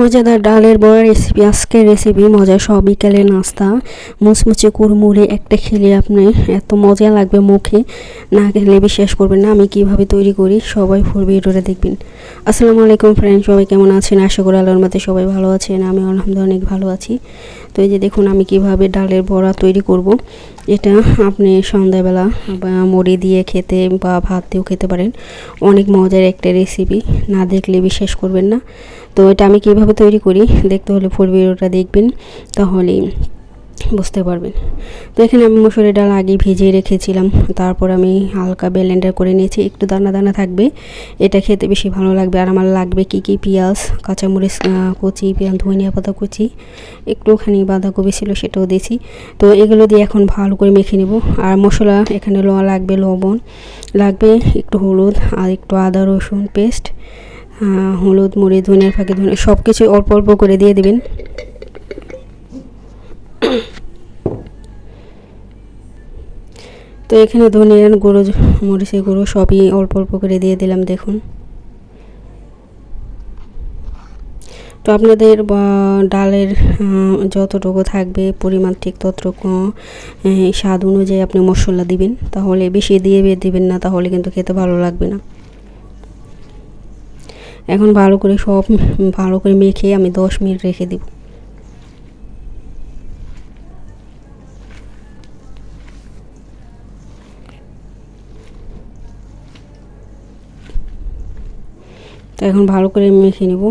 মজাদার ডালের বড়া রেসিপি। আজকের রেসিপি মজা সব বিকেলের নাস্তা, মুচমুচে কুড়মুড়ে একটা খেলে আপনি এত মজা লাগবে, মুখে না খেলে বিশ্বাস করবেন না আমি কিভাবে তৈরি করি। সবাই ফুল ভিডিওটা দেখবেন। আসসালামু আলাইকুম ফ্রেন্ড, সবাই কেমন আছেন? আশা করি আল্লাহর মধ্যে সবাই ভালো আছেন। আমি আলহামদুলিল্লাহ অনেক ভালো আছি। তো এই যে দেখুন আমি কিভাবে ডালের বড়া তৈরি করব। এটা আপনি সন্ধ্যাবেলা বা মুড়ি দিয়ে খেতে বা ভাত দিয়েও খেতে পারেন। অনেক মজার একটা রেসিপি, না দেখলে বিশ্বাস করবেন না। তো এটা আমি কিভাবে তৈরি করি দেখতে হলে ফুল ভিডিওটা দেখবেন, তাহলেই বুঝতে পারবেন। তো এখানে আমি মসুরের ডাল আগে ভিজিয়ে রেখেছিলাম, তারপর আমি হালকা ব্লেন্ডার করে নিয়েছি। একটু দানা দানা থাকবে, এটা খেতে বেশি ভালো লাগবে। আর আমার লাগবে কি পেঁয়াজ, কাঁচামরিচ কুচি, ধনিয়া পাতা কুচি, একটুখানি বাঁধাকপি ছিল সেটাও দিয়েছি। তো এগুলো দিয়ে এখন ভালো করে মেখে নেব। আর মশলা এখানে লাগবে লবণ, লাগবে একটু হলুদ, আর একটু আদা রসুন পেস্ট, হলুদ, মুড়ি, ধনিয়ার ফাঁকে ধনে, সব কিছু অল্প অল্প করে দিয়ে দেবেন। তো এখানে ধনিয়ার গুঁড়ো, মরিচের গুঁড়ো সবই অল্প অল্প করে দিয়ে দিলাম। দেখুন, তো আপনাদের ডালের যতটুকু থাকবে পরিমাণ ঠিক ততটুকু স্বাদ অনুযায়ী আপনি মশলা দিবেন। তাহলে বেশি দিয়ে দিবেন না, তাহলে কিন্তু খেতে ভালো লাগবে না। এখন ভালো করে সব ভালো করে মেখে আমি 10 মিনিট রেখে দেব। তো এখন ভালো করে মেখে নেব।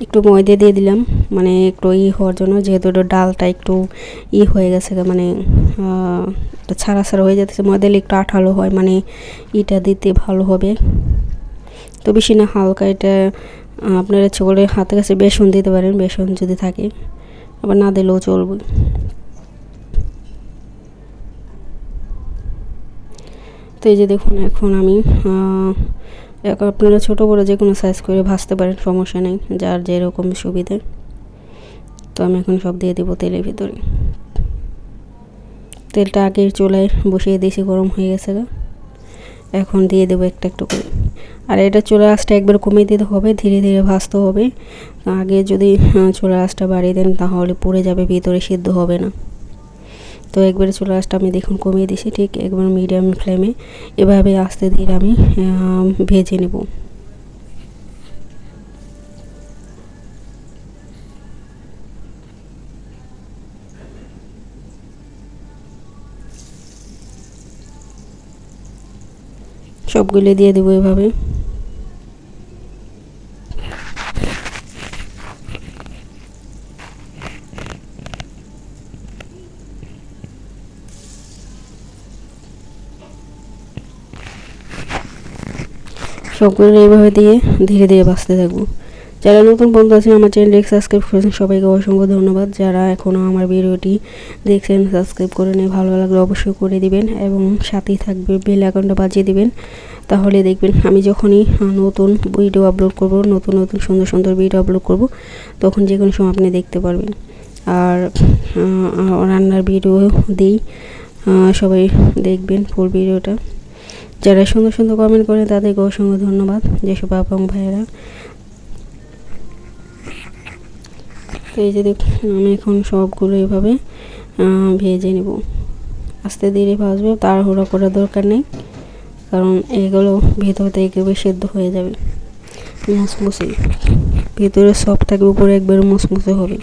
একটু ময়দা দিয়ে দিলাম, মানে একটু হওয়ার জন্য, যেহেতু ডালটা একটু হয়ে গেছে, মানে ছাড়া ছাড়া হয়ে যাচ্ছে। ময়দা দিলে একটু আঠালো হয়, মানে ইটা দিতে ভালো হবে। তো বেশি না, হালকা। এটা আপনারা ইচ্ছে করলে হাতের কাছে বেসন দিতে পারেন, বেসন যদি থাকে, আবার না দিলেও চলবে। তো এই যে দেখুন এখন আমি আপনারা ছোটো বড়ো যে কোনো সাইজ করে ভাজতে পারেন, সমস্যা নেই, যার যেরকম সুবিধে। তো আমি এখন সব দিয়ে দেবো তেলের ভিতরে। তেলটা আগে চুলায় বসিয়ে দিয়েছি, গরম হয়ে গেছে। এখন দিয়ে দেবো একটা একটু করে। আর এটা চুলার আঁচটা একবার কমিয়ে দিতে হবে, ধীরে ধীরে ভাজতে হবে। আগে যদি চুলার আঁচটা বাড়িয়ে দেন তাহলে পুড়ে যাবে, ভিতরে সিদ্ধ হবে না। তো একবারে চুলার আঁচটা আমি দেখুন কমিয়ে দিয়েছি, ঠিক একবার মিডিয়াম ফ্লেমে এভাবে আস্তে ধীরে আমি ভেজে নেব। সবগুলো দিয়ে দেবো এভাবে। সবগুলো এইভাবে দিয়ে ধীরে ধীরে ভাজতে থাকবো। যারা নতুন বন্ধু আছেন আমার চ্যানেলটি সাবস্ক্রাইব করেছেন, সবাইকে অসংখ্য ধন্যবাদ। যারা এখনও আমার ভিডিওটি দেখছেন সাবস্ক্রাইব করে নিয়ে, ভালো লাগলে অবশ্যই করে দিবেন এবং সাথেই থাকবে বেল আইকনটা বাজিয়ে দিবেন। তাহলে দেখবেন আমি যখনই নতুন ভিডিও আপলোড করব, নতুন নতুন সুন্দর সুন্দর ভিডিও আপলোড করব, তখন যে কোনো সময় আপনি দেখতে পারবেন। আর রান্নার ভিডিও দিই, সবাই দেখবেন ফুল ভিডিওটা। যারা সুন্দর সুন্দর কমেন্ট করেন তাদেরকে অসংখ্য ধন্যবাদ, যেসব আপা এবং ভাইয়েরা। তো এই যে দেখুন আমি এখন সবগুলো এভাবে ভেজে নেব। আস্তে ধীরে ভাজবে, তাড়াহুড়ো করার দরকার নেই, কারণ এগুলো ভেতর থেকে সেদ্ধ হয়ে যাবে মুসমুসে। ভেতরে সফট থাকবে, উপরে একবারে মুসমুসে হবে।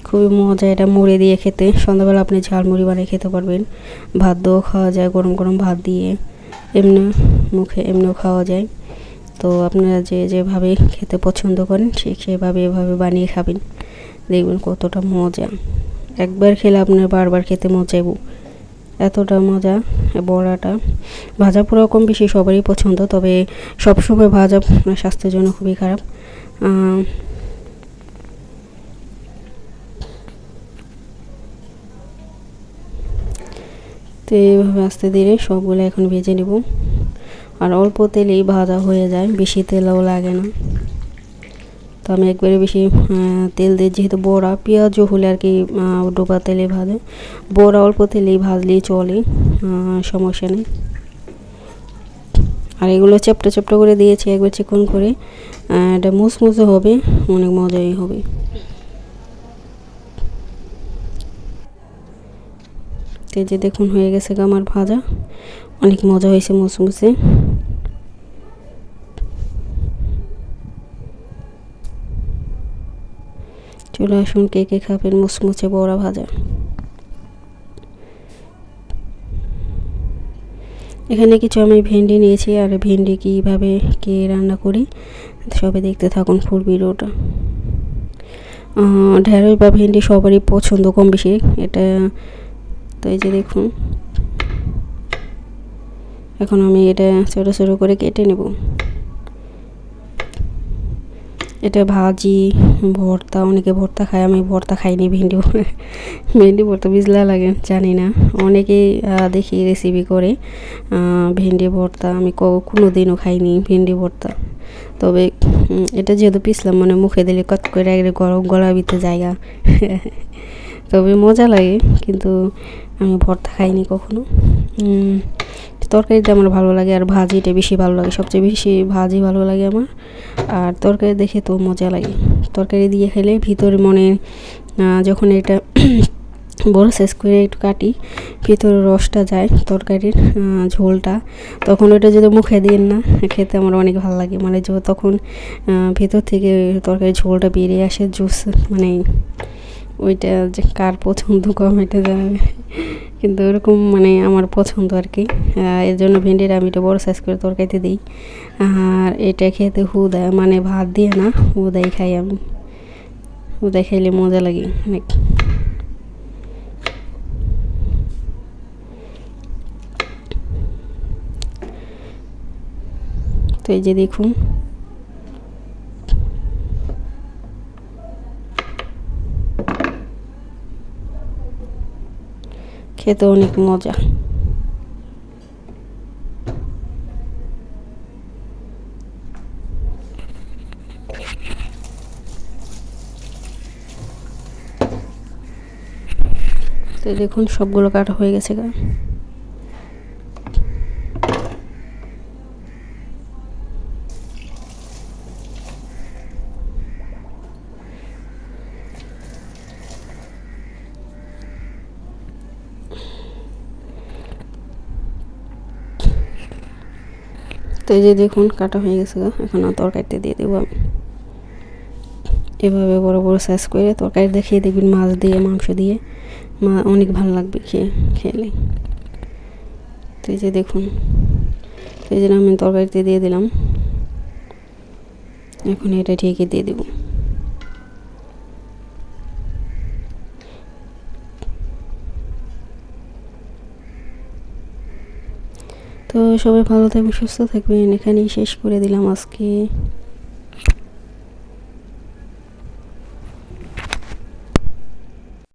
খুবই মজা এটা মুড়ি দিয়ে খেতে। সন্ধ্যাবেলা আপনি ঝালমুড়ি বানিয়ে খেতে পারবেন, ভাত দিয়েও খাওয়া যায়, গরম গরম ভাত দিয়ে, এমনি মুখে এমনিও খাওয়া যায়। তো আপনারা যে যেভাবে খেতে পছন্দ করেন সেভাবে এভাবে বানিয়ে খাবেন, দেখবেন কতটা মজা। একবার খেলে আপনার বারবার খেতে মজা চাইব, এতটা মজা। বড়াটা ভাজা পুরো কম বেশি সবারই পছন্দ, তবে সবসময় ভাজা স্বাস্থ্যের জন্য খুবই খারাপ। তো এইভাবে আস্তে ধীরে সবগুলো এখন ভেজে নেব। আর অল্প তেলেই ভাজা হয়ে যায়, বেশি তেলও লাগে না। তো আমি একবারে বেশি তেল দিয়ে, যেহেতু বড়া পেঁয়াজও হলে আর কি ডোবা তেলে ভাজে, বড়া অল্প তেলেই ভাজলেই চলে, সমস্যা নেই। আর এগুলো চ্যাপটা চ্যাপটা করে দিয়েছি একবার চিকন করে, এটা মুসমুসে হবে, অনেক মজাই হবে। তো যে দেখুন হয়ে গেছে আমার ভাজা, অনেক মজা হয়েছে মুসমুসে। চলে আসুন কে কে খাবেন মুসমুসে বড়া ভাজা। এখানে কিছু আমি ভেন্ডি নিয়েছি, আর ভেন্ডি কীভাবে কে রান্না করি সবাই দেখতে থাকুন ফুল ভিডিওটা। ঢেঁড়স বা ভেন্ডি সবারই পছন্দ কম বেশি এটা। তো এই যে দেখুন এখন আমি এটা ছোটো ছোটো করে কেটে নেব। এটা ভাজি, ভর্তা, অনেকে ভর্তা খায়, আমি ভর্তা খাইনি। ভেন্ডি ভর্তা বিজলা লাগে, জানি না, অনেকেই দেখি রেসিপি করে ভেন্ডি ভর্তা, আমি কোনো দিনও খাইনি ভেন্ডি ভর্তা। তবে এটা যেহেতু পিছলাম, মানে মুখে দিলে কত করে গরম গলার ভিতরে জায়গা তবে মজা লাগে, কিন্তু আমি ভর্তা খাইনি কখনো। তরকারিটা আমার ভালো লাগে, আর ভাজিটা বেশি ভালো লাগে, সবচেয়ে বেশি ভাজি ভালো লাগে আমার। আর তরকারি দেখে তো মজা লাগে, তরকারি দিয়ে খেলে ভিতরে মনে যখন এটা বড় সাইজ করে একটু কাটি, ভিতরে রসটা যায় তরকারির ঝোলটা, তখন ওটা যদি মুখে দিন না, খেতে আমার অনেক ভালো লাগে। মানে তখন ভেতর থেকে তরকারির ঝোলটা বেরিয়ে আসে, জুস, মানে ওইটা যে কার পছন্দ কম এটা জানাবে, কিন্তু ওরকম মানে আমার পছন্দ আর কি। এর জন্য ভেন্ডির আমি এটা বড় সাইজ করে তরকারিতে দিই। আর এটা খেতে হুদায়, মানে ভাত দিয়ে না, হুদাই খাই আমি, হুদাই খাইলে মজা লাগে অনেক। তো এই যে দেখুন খেতে অনেক মজা। তো দেখুন সবগুলো কাটা হয়ে গেছে গা। তো এই যে দেখুন কাটা হয়ে গেছে গা, এখন তরকারিতে দিয়ে দেবো আমি। এভাবে বড় বড় সাইজ করে তরকারি দেখিয়ে দেখবেন, মাছ দিয়ে মাংস দিয়ে অনেক ভালো লাগবে খেলে। তো এই যে দেখুন, তো এই জন্য আমি তরকারিতে দিয়ে দিলাম, এখন এটা ঢেকে দিয়ে দেবো। তো সবাই ভালো থাকবেন, সুস্থ থাকবেন, এখানেই শেষ করে দিলাম আজকে।